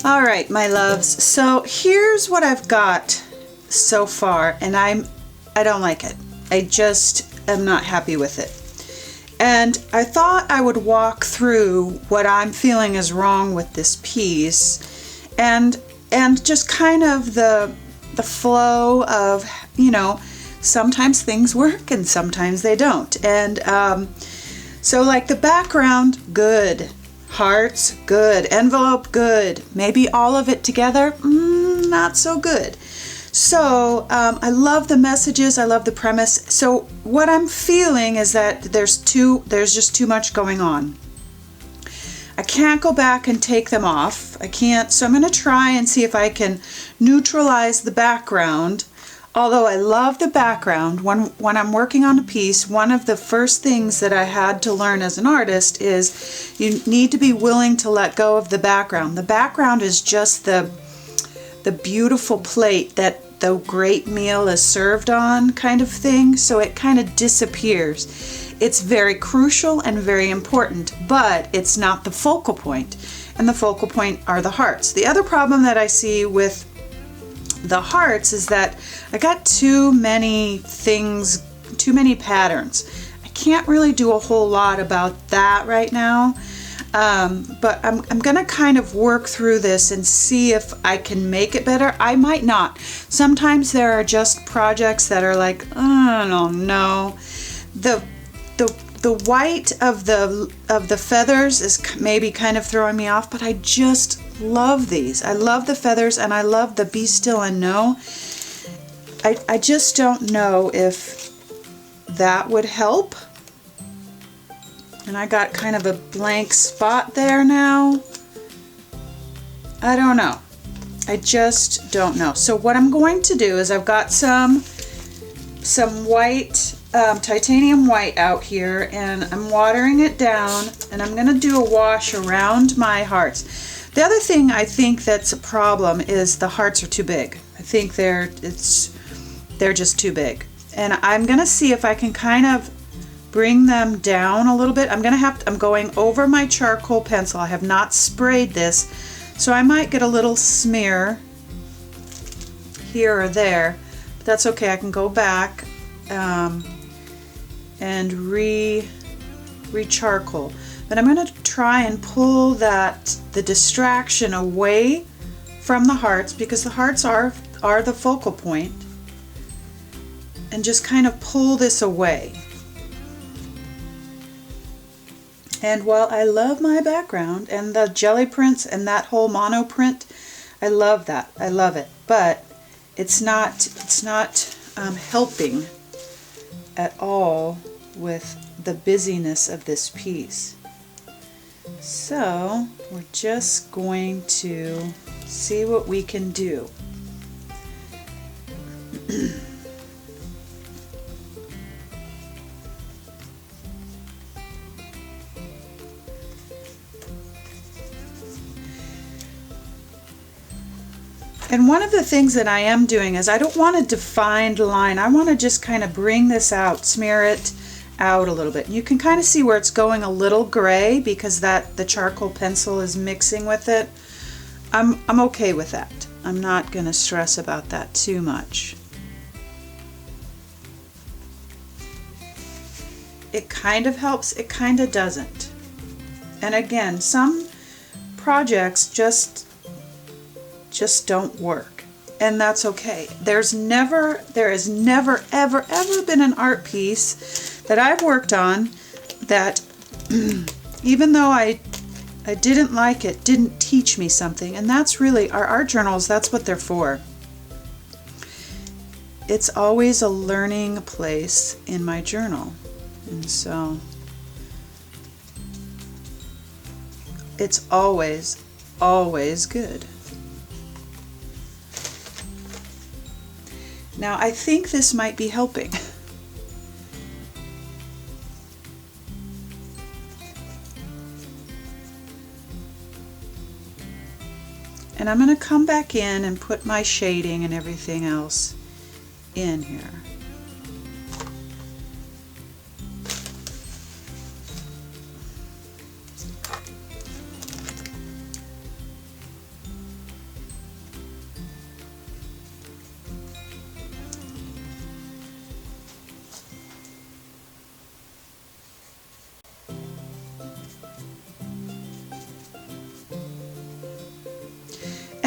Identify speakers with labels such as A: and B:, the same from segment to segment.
A: All right, my loves. So here's what I've got so far, and I don't like it. I just am not happy with it. And I thought I would walk through what I'm feeling is wrong with this piece, and just kind of the flow of, you know, sometimes things work and sometimes they don't. And so like the background, good. Hearts, good. Envelope, good. Maybe all of it together, not so good. So I love the messages. I love the premise. So what I'm feeling is that there's just too much going on. I can't go back and take them off. I can't. So I'm going to try and see if I can neutralize the background. Although I love the background, when I'm working on a piece, one of the first things that I had to learn as an artist is you need to be willing to let go of the background. The background is just the beautiful plate that the great meal is served on, kind of thing, so it kind of disappears. It's very crucial and very important, but it's not the focal point, and the focal point are the hearts. The other problem that I see with the hearts is that I got too many things, too many patterns. I can't really do a whole lot about that right now, but I'm gonna kind of work through this and see if I can make it better. I might not. Sometimes there are just projects that are like, I don't know. The white of the feathers is maybe kind of throwing me off, but I just love these. I love the feathers and I love the be still and know. I just don't know if that would help. And I got kind of a blank spot there now. I don't know. I just don't know. So what I'm going to do is I've got some white, titanium white out here, and I'm watering it down, and I'm going to do a wash around my hearts. The other thing I think that's a problem is the hearts are too big. I think they're just too big. And I'm going to see if I can kind of bring them down a little bit. I'm going over my charcoal pencil. I have not sprayed this, so I might get a little smear here or there, but that's okay. I can go back and re-charcoal. But I'm going to try and pull the distraction away from the hearts, because the hearts are the focal point, and just kind of pull this away. And while I love my background and the jelly prints and that whole mono print, I love that. I love it. But it's not helping at all with the busyness of this piece. So we're just going to see what we can do. And one of the things that I am doing is I don't want a defined line. I want to just kind of bring this out, smear it out a little bit. You can kind of see where it's going a little gray because the charcoal pencil is mixing with it. I'm okay with that. I'm not going to stress about that too much. It kind of helps, it kind of doesn't. And again, some projects just don't work, and that's okay. There has never ever been an art piece that I've worked on that even though I didn't like it, didn't teach me something. And that's really our art journals, that's what they're for. It's always a learning place in my journal, and so it's always good. Now I think this might be helping. And I'm going to come back in and put my shading and everything else in here.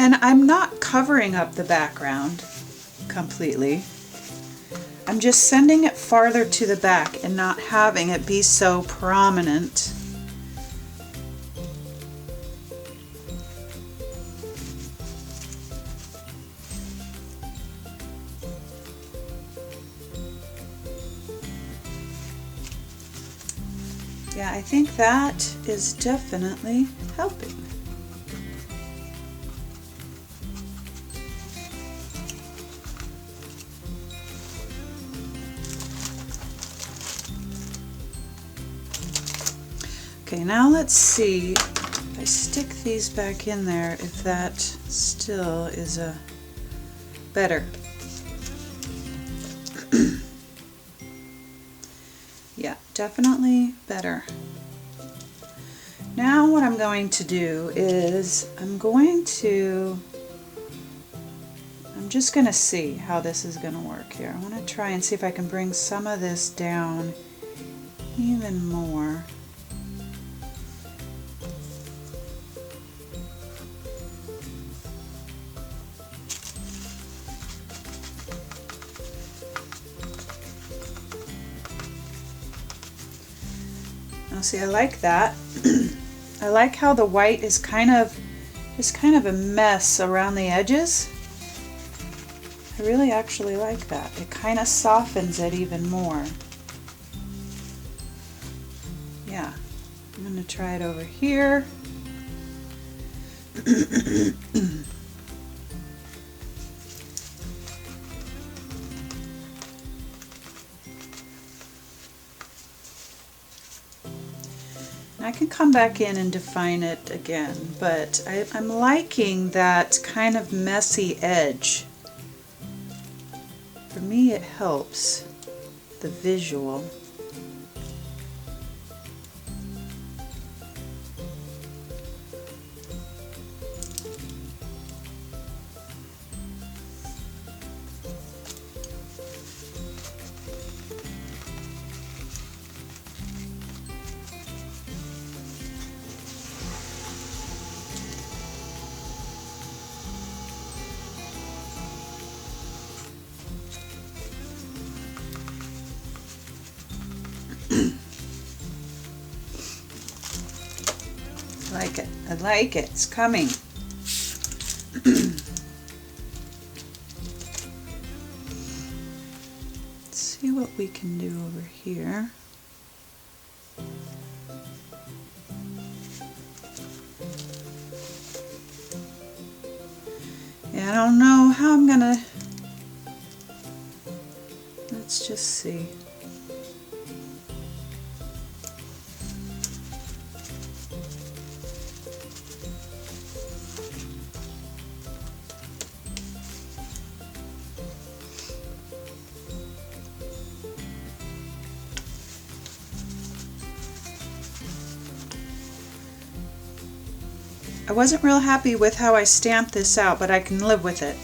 A: And I'm not covering up the background completely. I'm just sending it farther to the back and not having it be so prominent. Yeah, I think that is definitely helping. Okay, now let's see if I stick these back in there, if that still is a better. Yeah, definitely better. Now what I'm going to do is I'm just going to see how this is going to work here. I want to try and see if I can bring some of this down even more. Now see, I like that. I like how the white is kind of a mess around the edges. I really actually like that. It kind of softens it even more. Yeah, I'm going to try it over here. I can come back in and define it again, but I'm liking that kind of messy edge. For me, it helps the visual. I like it. It's coming. Let's see what we can do over here. Yeah, I don't know how I'm gonna. Let's just see. I wasn't real happy with how I stamped this out, but I can live with it.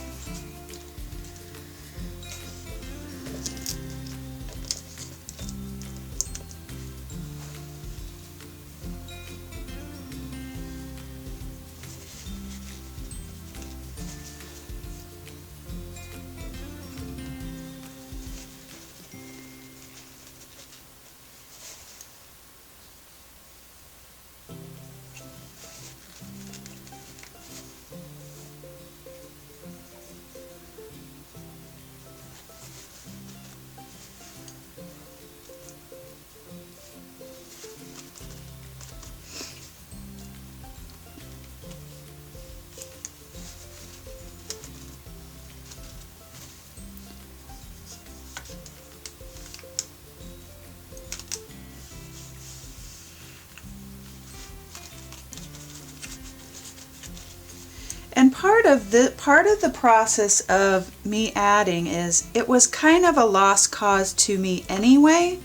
A: And part of the process of me adding is it was kind of a lost cause to me anyway.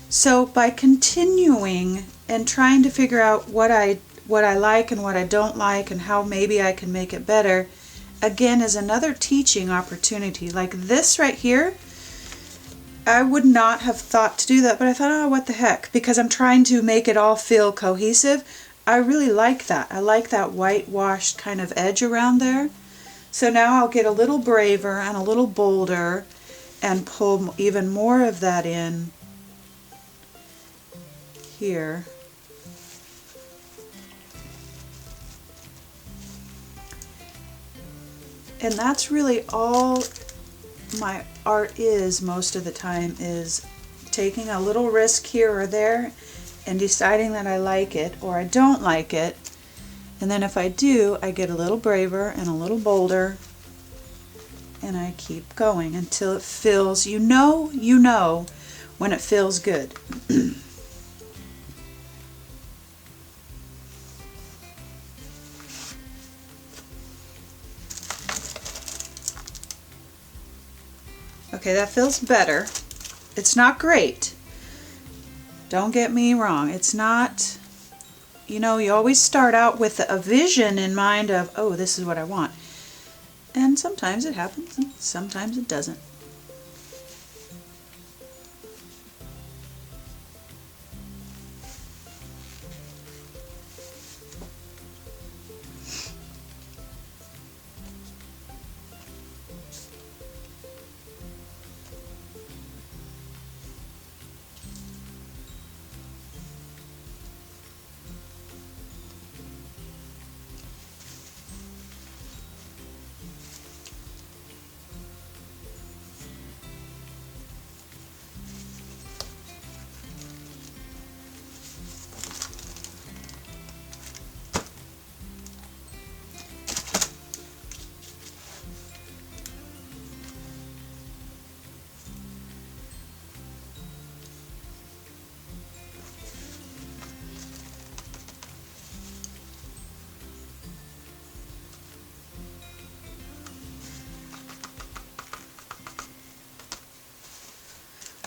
A: So by continuing and trying to figure out what I like and what I don't like and how maybe I can make it better, again, is another teaching opportunity. Like this right here, I would not have thought to do that, but I thought, oh, what the heck, because I'm trying to make it all feel cohesive. I really like that. I like that whitewashed kind of edge around there. So now I'll get a little braver and a little bolder and pull even more of that in here. And that's really all my art is most of the time, is taking a little risk here or there and deciding that I like it or I don't like it. And then if I do, I get a little braver and a little bolder, and I keep going until it feels, you know when it feels good. Okay, that feels better. It's not great. Don't get me wrong. It's not, you always start out with a vision in mind of, oh, this is what I want. And sometimes it happens and sometimes it doesn't.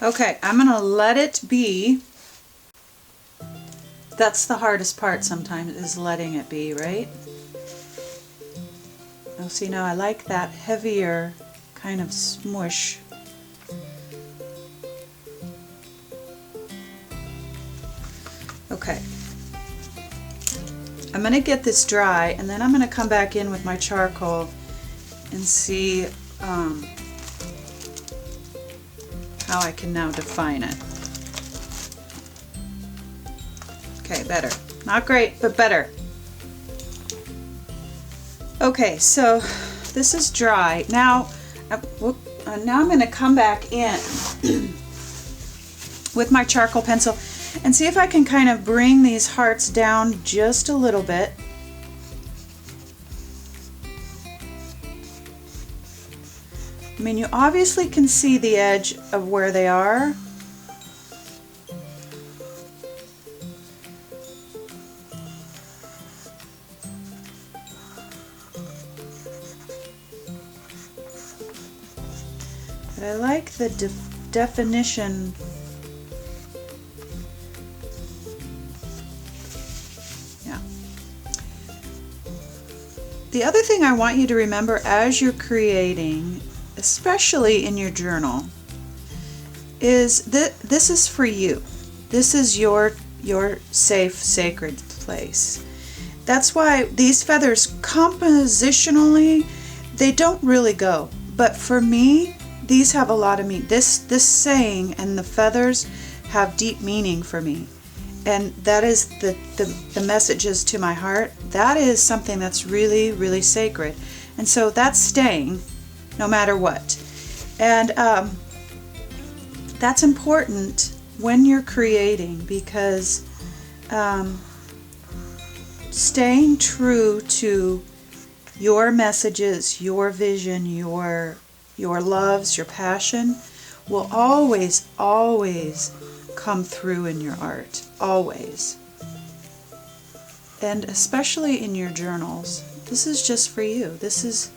A: Okay, I'm going to let it be. That's the hardest part sometimes, is letting it be, right? Oh, see, now I like that heavier kind of smush. Okay. I'm going to get this dry, and then I'm going to come back in with my charcoal and see how I can now define it. Okay, better. Not great, but better. Okay, so this is dry. Now I'm going to come back in with my charcoal pencil and see if I can kind of bring these hearts down just a little bit. I mean, you obviously can see the edge of where they are. But I like the definition. Yeah. The other thing I want you to remember as you're creating, especially in your journal, is that this is for you. This is your safe, sacred place. That's why these feathers, compositionally, they don't really go. But for me, these have a lot of meaning. This saying and the feathers have deep meaning for me. And that is the messages to my heart. That is something that's really, really sacred. And so that's staying no matter what. And that's important when you're creating, because staying true to your messages, your vision, your loves, your passion will always, always come through in your art. Always. And especially in your journals. This is just for you. This is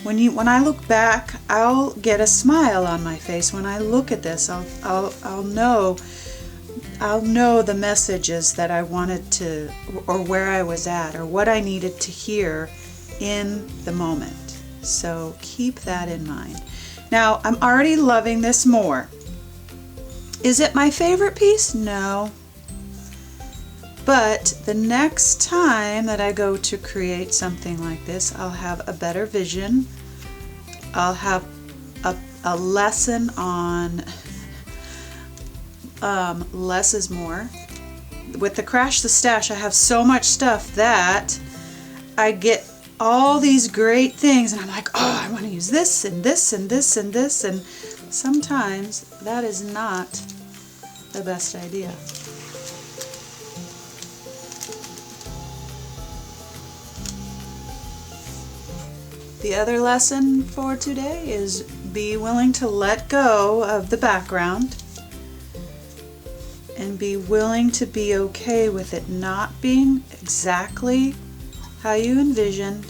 A: when I look back, I'll get a smile on my face. When I look at this, I'll know the messages that I wanted to, or where I was at, or what I needed to hear in the moment. So keep that in mind. Now, I'm already loving this more. Is it my favorite piece? No. But the next time that I go to create something like this, I'll have a better vision. I'll have a lesson on less is more. With the Crash the Stash, I have so much stuff that I get all these great things and I'm like, oh, I want to use this and this and this and this, and sometimes that is not the best idea. The other lesson for today is be willing to let go of the background and be willing to be okay with it not being exactly how you envisioned,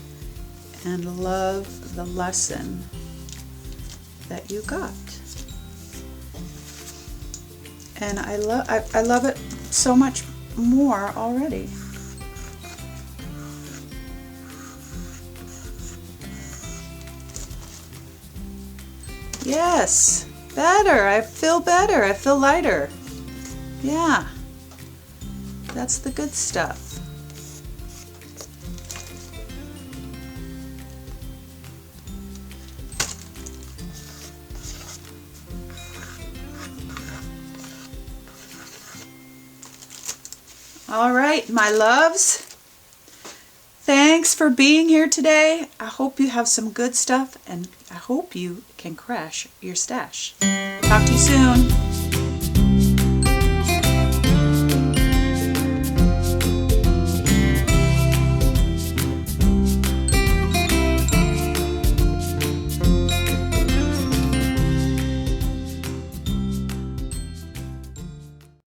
A: and love the lesson that you got. And I love it so much more already. Yes, better. I feel better. I feel lighter. Yeah, that's the good stuff. All right, my loves. Thanks for being here today. I hope you have some good stuff, and I hope you can crash your stash. Talk to you soon.